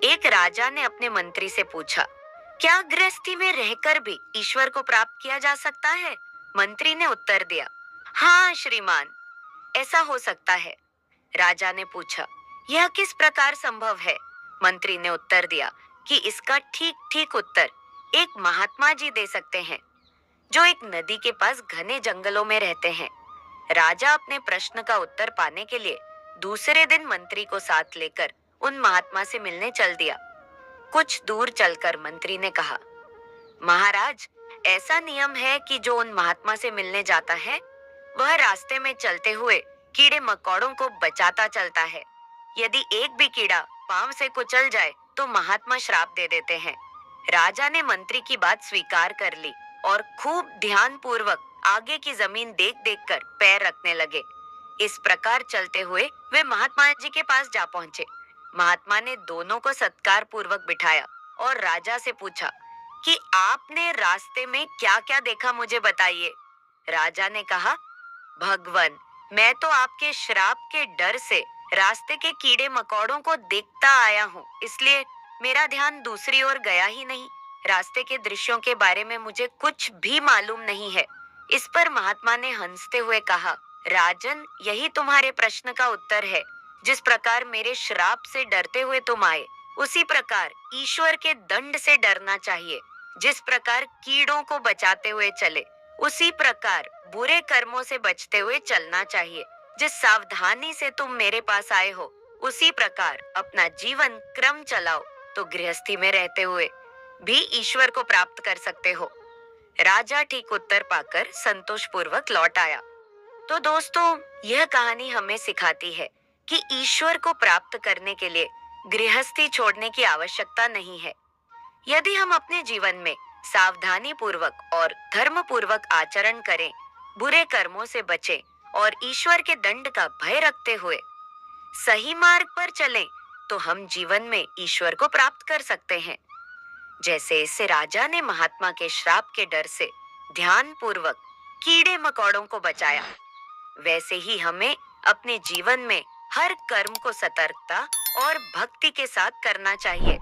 एक राजा ने अपने मंत्री से पूछा, क्या गृहस्थी में रहकर भी ईश्वर को प्राप्त किया जा सकता है? मंत्री ने उत्तर दिया, हाँ श्रीमान, ऐसा हो सकता है। राजा ने पूछा, यह किस प्रकार संभव है? मंत्री ने उत्तर दिया कि इसका ठीक ठीक उत्तर एक महात्मा जी दे सकते हैं, जो एक नदी के पास घने जंगलों में रहते हैं। राजा अपने प्रश्न का उत्तर पाने के लिए दूसरे दिन मंत्री को साथ लेकर उन महात्मा से मिलने चल दिया। कुछ दूर चलकर मंत्री ने कहा, महाराज, ऐसा नियम है कि जो उन महात्मा से मिलने जाता है वह रास्ते में चलते हुए कीड़े मकोड़ों को बचाता चलता है। यदि एक भी कीड़ा पांव से कुचल जाए तो महात्मा श्राप दे देते हैं। राजा ने मंत्री की बात स्वीकार कर ली और खूब ध्यान पूर्वक आगे की जमीन देख देख कर पैर रखने लगे। इस प्रकार चलते हुए वे महात्मा जी के पास जा पहुंचे। महात्मा ने दोनों को सत्कार पूर्वक बिठाया और राजा से पूछा कि आपने रास्ते में क्या क्या देखा, मुझे बताइए। राजा ने कहा, भगवान, मैं तो आपके श्राप के डर से रास्ते के कीड़े मकोड़ों को देखता आया हूँ, इसलिए मेरा ध्यान दूसरी ओर गया ही नहीं। रास्ते के दृश्यों के बारे में मुझे कुछ भी मालूम नहीं है। इस पर महात्मा ने हंसते हुए कहा, राजन, यही तुम्हारे प्रश्न का उत्तर है। जिस प्रकार मेरे श्राप से डरते हुए तुम आए, उसी प्रकार ईश्वर के दंड से डरना चाहिए। जिस प्रकार कीड़ों को बचाते हुए चले, उसी प्रकार बुरे कर्मों से बचते हुए चलना चाहिए। जिस सावधानी से तुम मेरे पास आए हो, उसी प्रकार अपना जीवन क्रम चलाओ, तो गृहस्थी में रहते हुए भी ईश्वर को प्राप्त कर सकते हो। राजा ठीक उत्तर पाकर संतोष पूर्वक लौट आया। तो दोस्तों, यह कहानी हमें सिखाती है कि ईश्वर को प्राप्त करने के लिए गृहस्थी छोड़ने की आवश्यकता नहीं है। यदि हम अपने जीवन में सावधानी पूर्वक और धर्म पूर्वक आचरण करें, बुरे कर्मों से बचें और ईश्वर के दंड का भय रखते हुए सही मार्ग पर चलें, तो हम जीवन में ईश्वर को प्राप्त कर सकते हैं। जैसे इसे राजा ने महात्मा के श्राप के डर से ध्यान पूर्वक कीड़े मकोड़ों को बचाया, वैसे ही हमें अपने जीवन में हर कर्म को सतर्कता और भक्ति के साथ करना चाहिए।